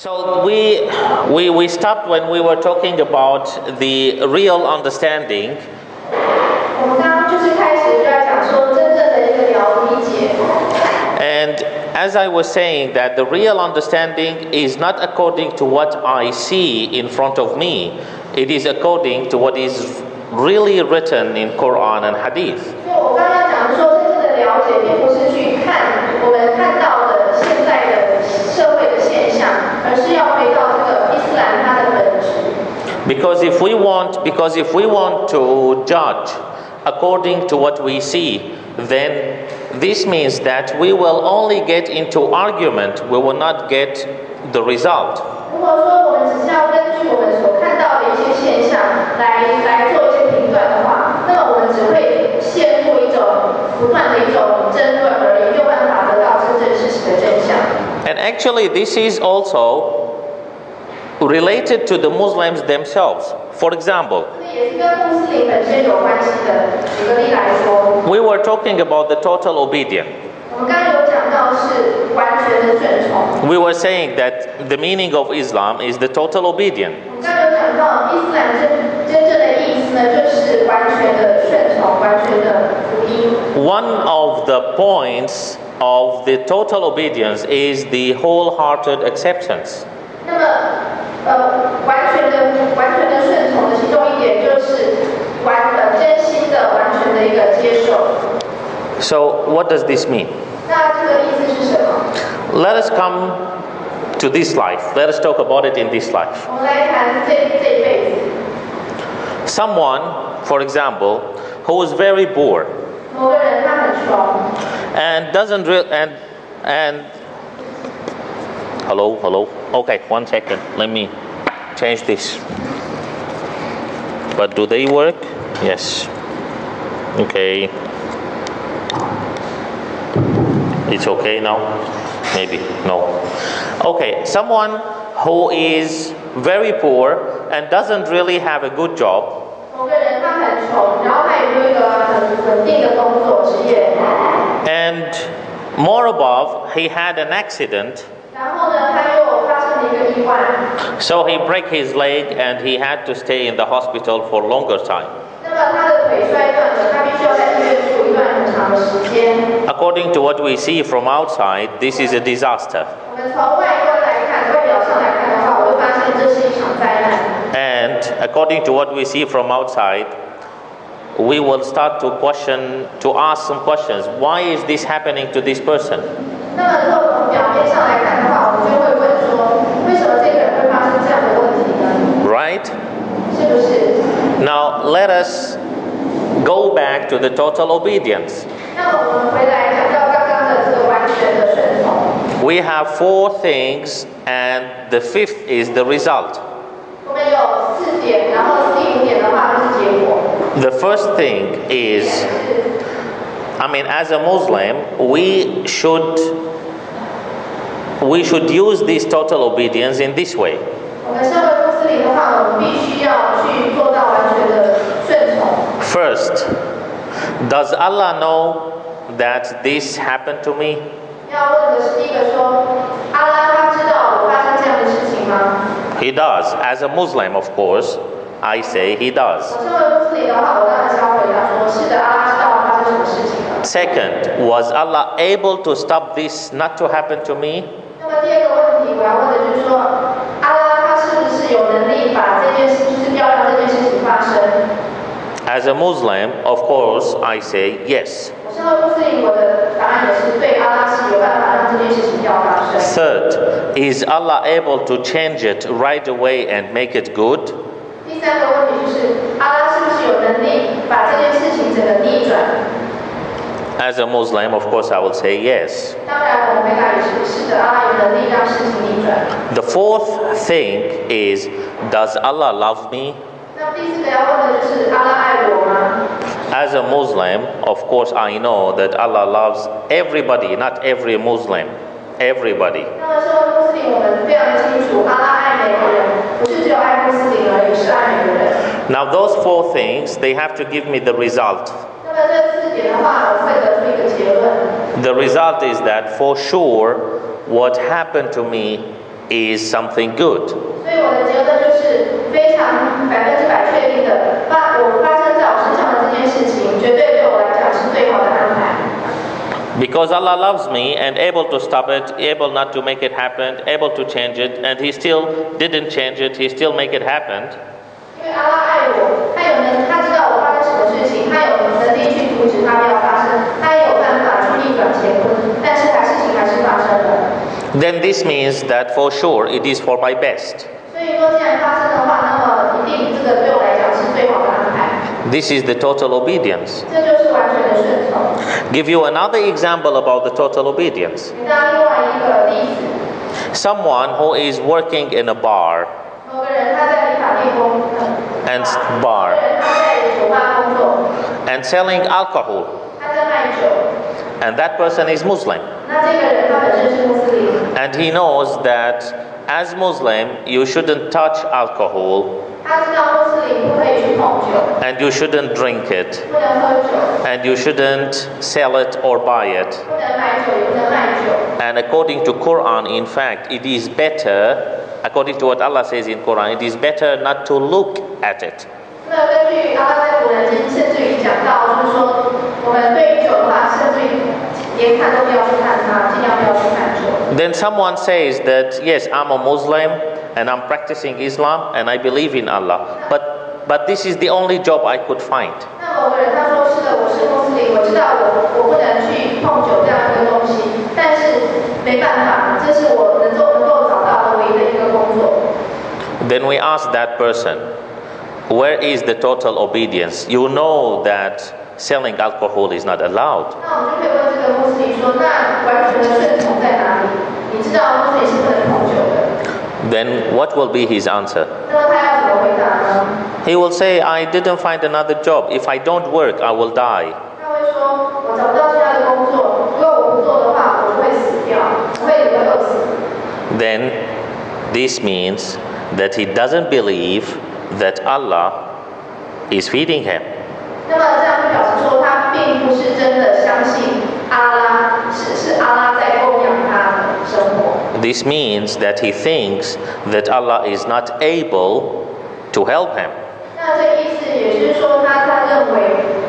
So we stopped when we were talking about the real understanding. 我们刚刚就是开始就在讲说真正的一个理解。And as I was saying, that the real understanding is not according to what I see in front of me. It is according to what is really written in Quran and Hadith. 所以我刚刚讲的说，真正的了解并不是去看我们看到的现在的社会的现象，而是要回到这个伊斯兰它的本质。Because if we want to judge according to what we see, then this means that we will only get into argument, we will not get the result. 如果说我们只是要根据我们所看到的一些现象来做一些评断的话，那么我们只会陷入一种不断的一种争论而已，没有办法得到真正事实的真相。And actually, this is also related to the Muslims themselves. For example, we were talking about the total obedience. We were saying that the meaning of Islam is the total obedience. One of the points of the total obedience is the wholehearted acceptance. 那么，完全的顺从的其中一点就是真心的、完全的一个接受。So, what does this mean? 那这个意思是什么 Let us come to this life. Let us talk about it in this life. 我们来谈这一辈子。Someone, for example, who is very poor 某个人他很穷 and doesn't and hello. Okay, 1 second. Let me change this. But do they work? Yes. Okay. It's okay now? Maybe. No. Okay, someone who is very poor and doesn't really have a good job. 某个人他很穷，然后他也没有一个很稳定的工作职业。And more above, he had an accident. 然后呢，他又发生了一个意外。So he broke his leg and he had to stay in the hospital for longer time. 那么他的腿摔断了，他必须要在医院住一段很长的时间。According to what we see from outside, this is a disaster. 我们从外观来看，外表上来看的话，我会发现这是一场灾难。And according to what we see from outside, we will start to ask some questions. Why is this happening to this person? 那么如果从表面上来看的话，我们就会问说，为什么这个人会发生这样的问题呢？ Right? 是不是？ Now let us go back to the total obedience. 那我们回来讲到刚刚的这个完全的顺从。We have 4 things, and the 5th is the result. 我们有4点，然后第5点的话就是结果。The first thing is, as a Muslim, we should use this total obedience in this way. 我们身为穆斯林的话，我们必须要去做到完全的顺从。First, does Allah know that this happened to me? 要问的是第一个说，阿拉他知道我发生这样的事情吗？ He does. As a Muslim, of course, I say he does. 我身为穆斯林的话，我当然是要回答说，是的，阿拉知道发生什么事情了。Second, was Allah able to stop this not to happen to me? 那么第二个问题，我要问的就是说，阿拉他是不是有能力把这件事，就是不要让这件事情发生？ As a Muslim, of course, I say yes. 我身为穆斯林，我的答案也是对，阿拉是有办法让这件事情不要发生。Third, is Allah able to change it right away and make it good? 第三个问题就是，阿拉是不是有能力把这件事情整个逆转？ As a Muslim, of course, I will say yes. 当然，我回答也是是的，阿拉有能力让事情逆转。 The 4th thing is, does Allah love me? 那第4个要问的就是阿拉爱我吗？ As a Muslim, of course, I know that Allah loves everybody, not every Muslim. Everybody. 那么身为穆斯林，我们非常清楚，阿拉爱每个人，不是只有爱穆斯林而已，是爱每个人。Now, those 4 things, they have to give me the result. 那么这4点的话，我会得出一个结论。The result is that for sure, what happened to me is something good. 所以我的结论就是非常100%确定的，发生在我身上的这件事情，绝对对我来讲是最好的安排。Because Allah loves me and able to stop it, able not to make it happen, able to change it, and He still didn't change it, He still make it happen. 因为阿拉爱我，他知道我发生什么事情，他有能力去阻止它不要发生，他也有办法去逆转乾坤，但是事情还是发生了。Then this means that for sure it is for my best. 所以说，既然发生的话，那么一定这个对我来讲是最好的安排。This is the total obedience. 这就是完全的顺从。Give you another example about the total obedience. 给大家另外一个例子。Someone who is working in a bar 某个人他在理发店工作。and bar 某个人他在酒吧工作。and selling alcohol. 他在卖酒。And that person is Muslim. 那这个人他本身是穆斯林。And he knows that as Muslim you shouldn't touch alcohol. 他知道穆斯林不可以去碰酒。And you shouldn't drink it. 不能喝酒。And you shouldn't sell it or buy it. 不能买酒，也不能卖酒。And according to Quran, in fact, it is better, according to what Allah says in Quran, it is better not to look at it. 那根据阿拉在古兰经甚至于讲到，就是说我们对于酒的话，甚至于连看都不要去看它，尽量不要去看酒。Then someone says that, yes, I'm a Muslim and I'm practicing Islam and I believe in Allah, but this is the only job I could find. 那某个人他说是的，我是穆斯林，我知道我不能去碰酒这样一个东西，但是没办法，这是我能够找到的唯一的一个工作。Then we ask that person, where is the total obedience? You know that selling alcohol is not allowed. 那我们就可以问这个穆斯林说，那完全的顺从在哪里？你知道穆斯林是不能碰酒的。Then what will be his answer? 那么他要怎么回答呢？ He will say, I didn't find another job. If I don't work, I will die. 他会说，我找不到其他的工作，如果我不做的话，我就会死掉，我会饿死。Then this means that he doesn't believe that Allah is feeding him. 那么这样就表示说，他并不是真的相信阿拉，是阿拉在供养他的生活。This means that he thinks that Allah is not able to help him. 那这意思也就是说，他认为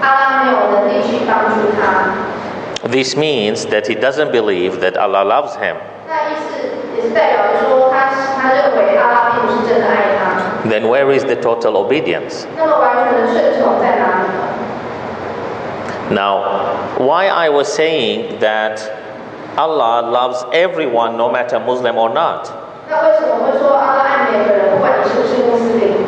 阿拉没有能力去帮助他。This means that he doesn't believe that Allah loves him. 那意思也是代表着说，他认为阿拉并不是真的爱他。Then where is the total obedience? 那么完全的顺从在哪里呢？ Now, why I was saying that Allah loves everyone, no matter Muslim or not? 那为什么会说阿拉爱每个人，不管你是不是穆斯林？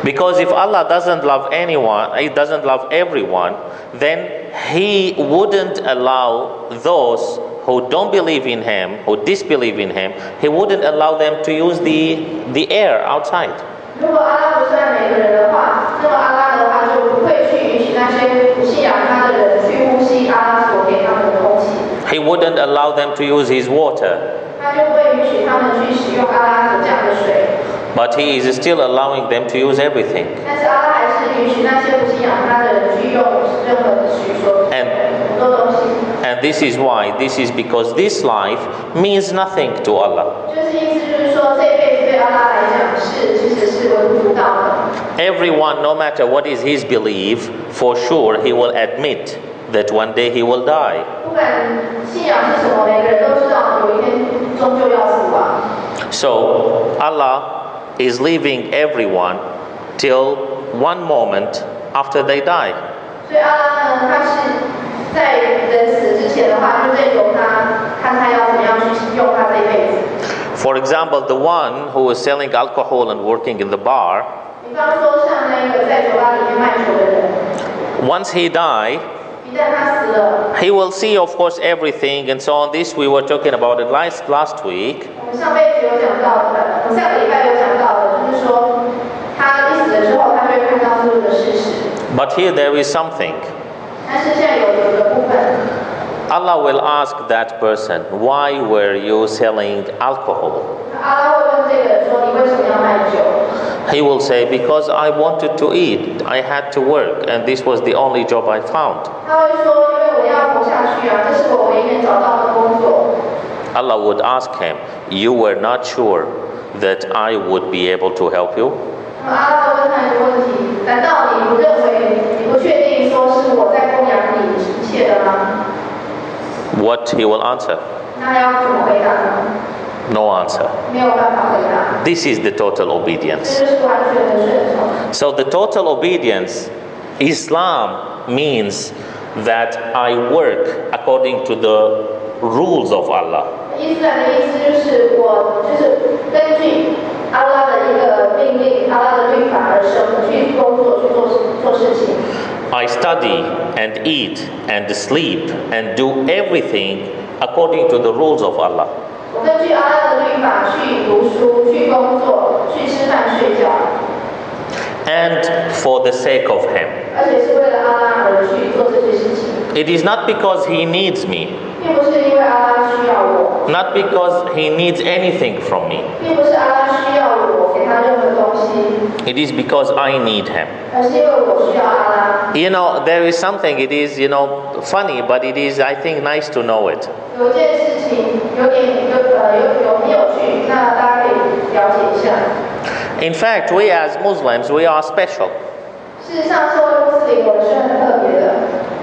Because if Allah doesn't love anyone, He doesn't love everyone, then He wouldn't allow those who don't believe in Him, who disbelieve in Him, He wouldn't allow them to use the air outside. 如果阿拉不是爱每个人的话，那么阿拉的话就不会去允许那些不信仰他的人去呼吸阿拉所给他们的空气。He wouldn't allow them to use His water. 他就不会允许他们去使用阿拉所降的水。 But He is still allowing them to use everything. 但是阿拉还是允许那些不信仰他的人去用任何的许所很多东西。And this is why, this is because this life means nothing to Allah. 就是意思就是说，这一辈子对阿拉来讲其实是微不足道的。Everyone, no matter what is his belief, for sure he will admit that one day he will die. 不管信仰是什么，每个人都知道有一天终究要死亡。So Allah is leaving everyone till one moment after they die. 所以阿拉呢，他是在人死之前的话，就任由他看他要怎么样去用他这一辈子。For example, the one who is selling alcohol and working in the bar, 比方说像那个在酒吧里面卖酒的人， once he die, 一旦他死了， he will see, of course, everything and so on. This we were talking about it last week. 我们上辈子有讲到的，我们下个礼拜有讲到的，就是说他一死了之后，他会看到所有的事实。 But here there is something. 但是现在有一个部分。 Allah will ask that person, why were you selling alcohol? 阿拉会问这个人说：“你为什么要卖酒？” He will say, because I wanted to eat, I had to work, and this was the only job I found. 他会说：“因为我要活下去啊，这是我唯一能找到的工作。” Allah would ask him, you were not sure that I would be able to help you? 那么阿拉会问他一个问题：难道你不认为、你不确定说是我在供养你一切的吗？ What he will answer? 那要怎么回答呢？ No answer. 没有办法回答。 This is the total obedience. 这就是完全的顺从。 So the total obedience, Islam means that I work according to the rules of Allah. 伊斯兰的意思就是我就是根据阿拉的一个命令、阿拉的律法而生，去工作、去做事情。 I study and eat and sleep and do everything according to the rules of Allah. 我根据阿拉的律法去读书、去工作、去吃饭、睡觉， And for the sake of Him. 而且是为了阿拉而去做这些事情， It is not because He needs me, 并不是因为阿拉需要我， not because He needs anything from me. 并不是阿拉需要我给他任何东西， It is because I need Him. 而是因为我需要阿拉。 You know, there is something, it is, funny, but it is, I think, nice to know it. 有一件事情有很有趣，那大家可以了解一下。 In fact, we as Muslims, we are special. 事实上，作为穆斯林，我们是很特别的。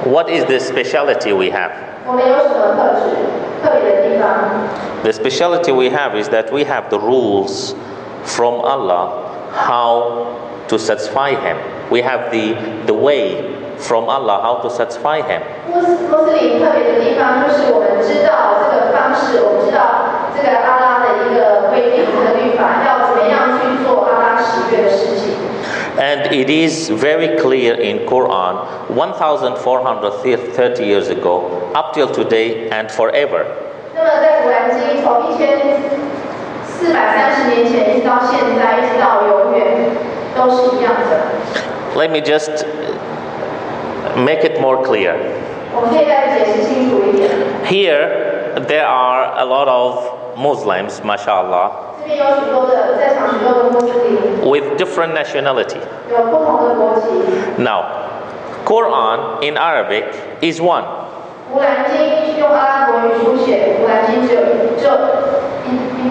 What is the speciality we have? 我们有什么特质、特别的地方？ The speciality we have is that we have the rules from Allah how to satisfy Him. We have the way from Allah how to satisfy Him. 穆斯林特别的地方就是我们知道这个方式，我们知道这个阿拉的一个规定、这个律法要怎么样去做阿拉喜悦的事情。 And it is very clear in Quran 1430 years ago up till today and forever. 那么在古兰经从1430年前一直到现在，一直到永远都是一样的。 Let me just make it more clear. 我们可以再解释清楚一点。 Here there are a lot of Muslims, mashallah, 这边有许多的在场许多的穆斯林， with different nationality. 有不同的国籍。 Now, Quran in Arabic is one. 古兰经用阿拉伯语书写，古兰经只有一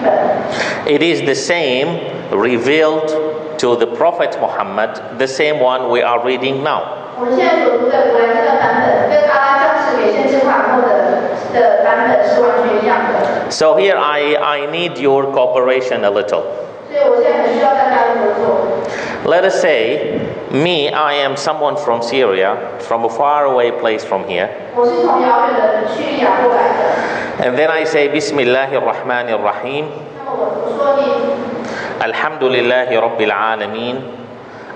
本。 It is the same revealed to the Prophet Muhammad, the same one we are reading now. 我们现在所读的古兰经的版本，跟阿拉降世给先知法后的版本是完全一样的。 So here I need your cooperation a little. 所以我现在很需要大家的合作。 Let us say, me, I am someone from Syria, from a faraway place from here. 我是从遥远的叙利亚过来的。 And then I say, Bismillahir Rahmanir Rahim. 那么我说你 Alhamdulillahi Rabbil Alameen.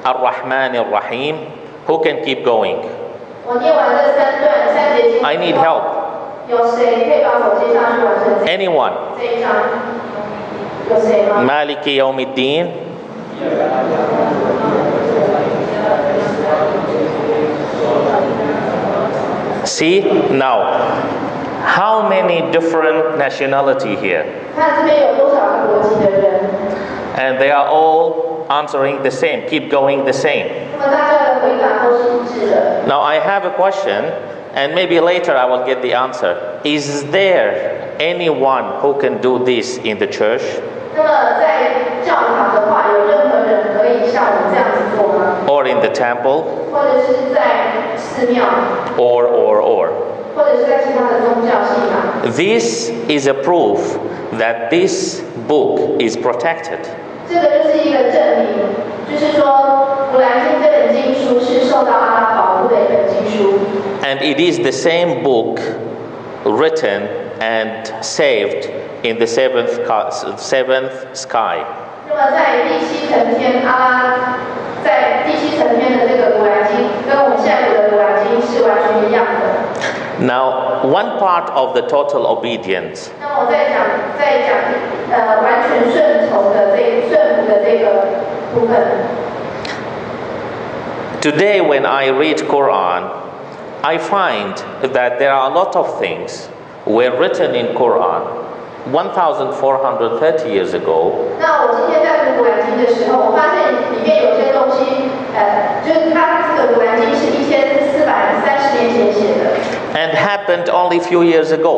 Ar-Rahmanir Rahim. Who can keep going? 我念完这三节经。 I need help. 有谁可以帮我接下去完成 Anyone? 这一章？有谁吗？ Maliki Yawmiddin. See, now, how many different nationality here? 看这边有多少个国籍的人？ And they are all answering the same, keep going the same. 那么大家的回答都是一致的。 Now I have a question, and maybe later I will get the answer. Is there anyone who can do this in the church? 那么在教堂的话，有任何人可以像我们这样子做吗？ Or in the temple? 或者是在寺庙， Or. 或者是在其他的宗教信仰？ This is a proof that this book is protected. 这个就是一个证明，就是说《古兰经》这本经书是受到阿拉保护的一本经书。 And it is the same book written and saved in the seventh sky. 那么在第七层天，阿拉在第七层天的这个《古兰经》跟我们现在读的《古兰经》是完全一样的。 Now, one part of the total obedience 那么我再讲完全顺服的这个部分。 Today when I read Quran, I find that there are a lot of things were written in Quran 1430 years ago. 那我今天在读《古兰经》的时候，我发现里面有些东西，就是它这个《古兰经》是1430年前写的。 And happened only a few years ago.